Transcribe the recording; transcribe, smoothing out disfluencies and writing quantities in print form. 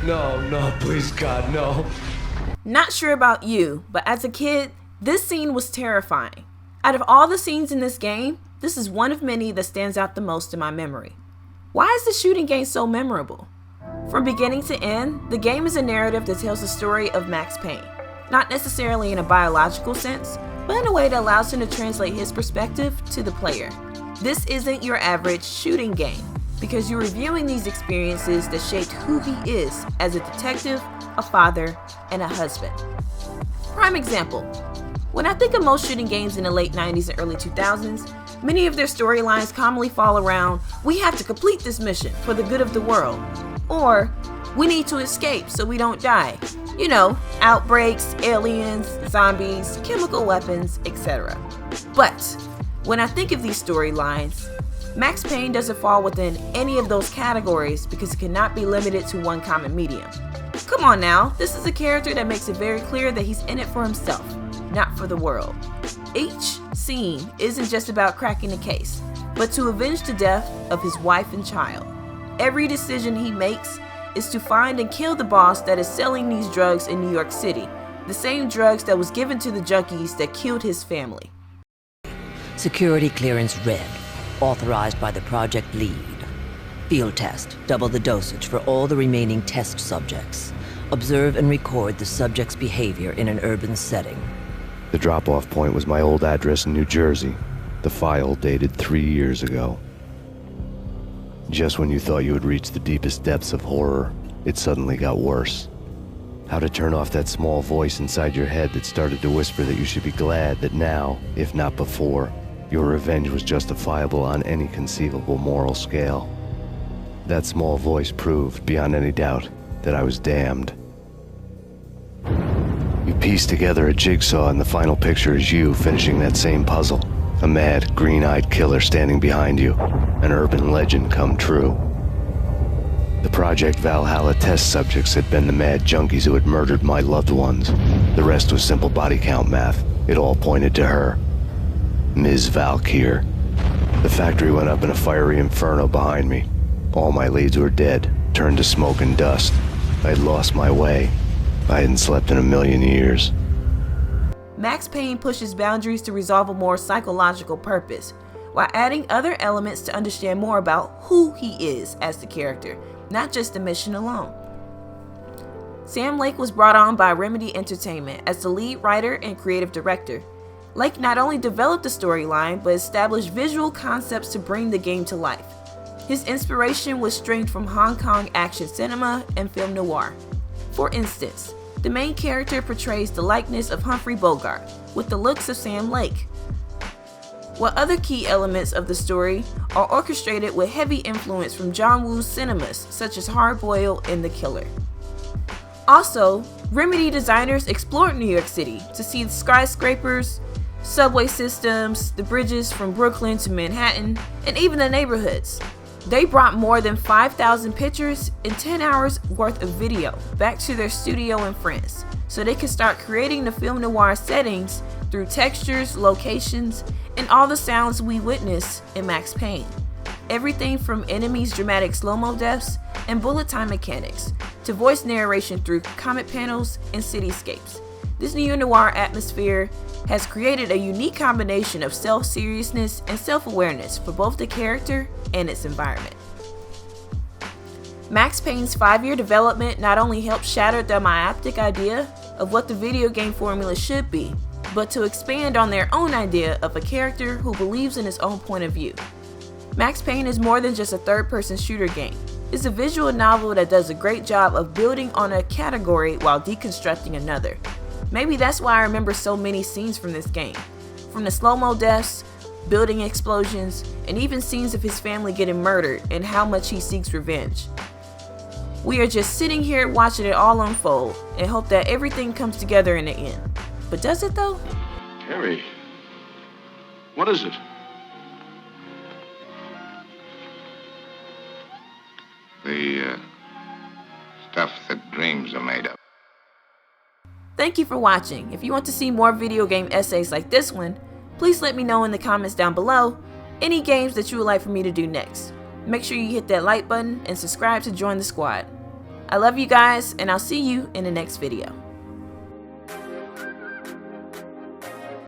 No, please God, no. Not sure about you, but as a kid, this scene was terrifying. Out of all the scenes in this game, this is one of many that stands out the most in my memory. Why is the shooting game so memorable? From beginning to end, the game is a narrative that tells the story of Max Payne, not necessarily in a biological sense, but in a way that allows him to translate his perspective to the player. This isn't your average shooting game, because you're reviewing these experiences that shaped who he is as a detective, a father, and a husband. Prime example, when I think of most shooting games in the late 90s and early 2000s, many of their storylines commonly fall around, we have to complete this mission for the good of the world, or we need to escape so we don't die. You know, outbreaks, aliens, zombies, chemical weapons, etc. But when I think of these storylines, Max Payne doesn't fall within any of those categories because it cannot be limited to one common medium. Come on now, this is a character that makes it very clear that he's in it for himself, not for the world. Each scene isn't just about cracking the case, but to avenge the death of his wife and child. Every decision he makes is to find and kill the boss that is selling these drugs in New York City, the same drugs that was given to the junkies that killed his family. Security clearance red, authorized by the project lead. Field test, double the dosage for all the remaining test subjects. Observe and record the subject's behavior in an urban setting. The drop-off point was my old address in New Jersey. The file dated 3 years ago. Just when you thought you had reached the deepest depths of horror, it suddenly got worse. How to turn off that small voice inside your head that started to whisper that you should be glad that now, if not before, your revenge was justifiable on any conceivable moral scale. That small voice proved, beyond any doubt, that I was damned. You piece together a jigsaw and the final picture is you finishing that same puzzle. A mad, green-eyed killer standing behind you. An urban legend come true. The Project Valhalla test subjects had been the mad junkies who had murdered my loved ones. The rest was simple body count math. It all pointed to her. Ms. Valkyr. The factory went up in a fiery inferno behind me. All my leads were dead, turned to smoke and dust. I had lost my way. I hadn't slept in a million years. Max Payne pushes boundaries to resolve a more psychological purpose, while adding other elements to understand more about who he is as the character, not just the mission alone. Sam Lake was brought on by Remedy Entertainment as the lead writer and creative director. Lake not only developed the storyline, but established visual concepts to bring the game to life. His inspiration was streamed from Hong Kong action cinema and film noir. For instance, the main character portrays the likeness of Humphrey Bogart, with the looks of Sam Lake, while other key elements of the story are orchestrated with heavy influence from John Woo's cinemas, such as Hard Boiled and The Killer. Also, Remedy designers explored New York City to see the skyscrapers, subway systems, the bridges from Brooklyn to Manhattan, and even the neighborhoods. They brought more than 5,000 pictures and 10 hours worth of video back to their studio in France, so they could start creating the film noir settings through textures, locations, and all the sounds we witness in Max Payne. Everything from enemies' dramatic slow-mo deaths and bullet time mechanics, to voice narration through comic panels and cityscapes. This Neo Noir atmosphere has created a unique combination of self-seriousness and self-awareness for both the character and its environment. Max Payne's 5-year development not only helped shatter the myopic idea of what the video game formula should be, but to expand on their own idea of a character who believes in his own point of view. Max Payne is more than just a third-person shooter game. It's a visual novel that does a great job of building on a category while deconstructing another. Maybe that's why I remember so many scenes from this game. From the slow-mo deaths, building explosions, and even scenes of his family getting murdered and how much he seeks revenge. We are just sitting here watching it all unfold and hope that everything comes together in the end. But does it though? Harry, what is it? The stuff that dreams are made of. Thank you for watching. If you want to see more video game essays like this one, please let me know in the comments down below any games that you would like for me to do next. Make sure you hit that like button and subscribe to join the squad. I love you guys, and I'll see you in the next video.